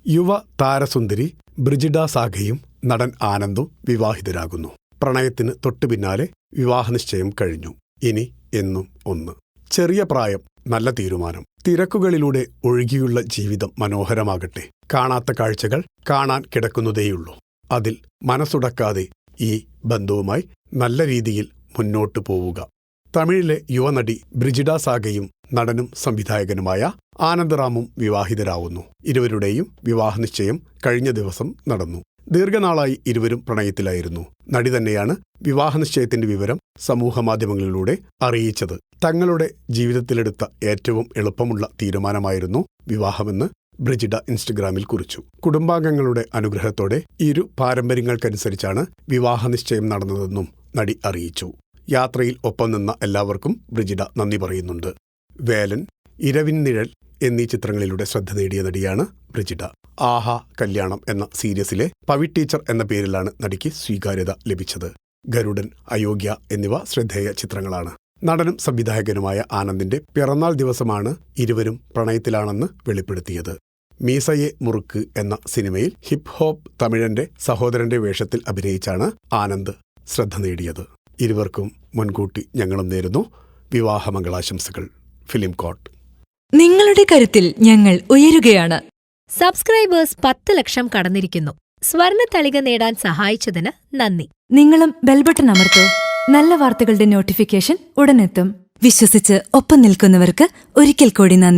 യുവ താരസുന്ദരി ബ്രിജിഡ സാഗയും നടൻ ആനന്ദും വിവാഹിതരാകുന്നു. പ്രണയത്തിന് തൊട്ടുപിന്നാലെ വിവാഹനിശ്ചയം കഴിഞ്ഞു. ഇനി എന്നും ഒന്ന്. ചെറിയ പ്രായം, നല്ല തീരുമാനം. തിരക്കുകളിലൂടെ ഒഴുകിയുള്ള ജീവിതം മനോഹരമാകട്ടെ. കാണാത്ത കാഴ്ചകൾ കാണാൻ കിടക്കുന്നതേയുള്ളൂ. അതിൽ മനസ്സുടക്കാതെ ഈ ബന്ധവുമായി നല്ല രീതിയിൽ മുന്നോട്ടു പോവുക. തമിഴിലെ യുവനടി ബ്രിജിഡ സാഗയും നടനും സംവിധായകനുമായ ആനന്ദറാമും വിവാഹിതരാവുന്നു. ഇരുവരുടെയും വിവാഹനിശ്ചയം കഴിഞ്ഞ ദിവസം നടന്നു. ദീർഘനാളായി ഇരുവരും പ്രണയത്തിലായിരുന്നു. നടി തന്നെയാണ് വിവാഹനിശ്ചയത്തിന്റെ വിവരം സമൂഹമാധ്യമങ്ങളിലൂടെ അറിയിച്ചത്. തങ്ങളുടെ ജീവിതത്തിലെടുത്ത ഏറ്റവും എളുപ്പമുള്ള തീരുമാനമായിരുന്നു വിവാഹമെന്ന് ബ്രിജിഡ ഇൻസ്റ്റഗ്രാമിൽ കുറിച്ചു. കുടുംബാംഗങ്ങളുടെ അനുഗ്രഹത്തോടെ ഇരു പാരമ്പര്യങ്ങൾക്കനുസരിച്ചാണ് വിവാഹനിശ്ചയം നടന്നതെന്നും നടി അറിയിച്ചു. യാത്രയിൽ ഒപ്പം നിന്ന എല്ലാവർക്കും ബ്രിജിഡ നന്ദി പറയുന്നുണ്ട്. വേലൻ, ഇരവിൻ നിഴൽ എന്നീ ചിത്രങ്ങളിലൂടെ ശ്രദ്ധ നേടിയ നടിയാണ് ബ്രിജിഡ. ആഹാ കല്യാണം എന്ന സീരീസിലെ പവി ടീച്ചർ എന്ന പേരിലാണ് നടിക്ക് സ്വീകാര്യത ലഭിച്ചത്. ഗരുഡൻ, അയോഗ്യ എന്നിവ ശ്രദ്ധേയ ചിത്രങ്ങളാണ്. നടനും സംവിധായകനുമായ ആനന്ദിന്റെ പിറന്നാൾ ദിവസമാണ് ഇരുവരും പ്രണയത്തിലാണെന്ന് വെളിപ്പെടുത്തിയത്. മീസയെ മുറുക്ക് എന്ന സിനിമയിൽ ഹിപ് ഹോപ്പ് തമിഴന്റെ സഹോദരന്റെ വേഷത്തിൽ അഭിനയിച്ചാണ് ആനന്ദ് ശ്രദ്ധ നേടിയത്. ഇരുവർക്കും മുൻകൂട്ടി ഞങ്ങളും നേരുന്നു വിവാഹമംഗളാശംസകൾ. Film coat. നിങ്ങളുടെ കരുത്തിൽ ഞങ്ങൾ ഉയരുകയാണ്. സബ്സ്ക്രൈബേഴ്സ് 10 ലക്ഷം കടന്നിരിക്കുന്നു. സ്വർണത്തളിക നേടാൻ സഹായിച്ചതിന് നന്ദി. നിങ്ങളും ബെൽബട്ടൺ അമർത്തോ. നല്ല വാർത്തകളുടെ നോട്ടിഫിക്കേഷൻ ഉടനെത്തും. വിശ്വസിച്ച് ഒപ്പം നിൽക്കുന്നവർക്ക് ഒരിക്കൽ കൂടി നന്ദി.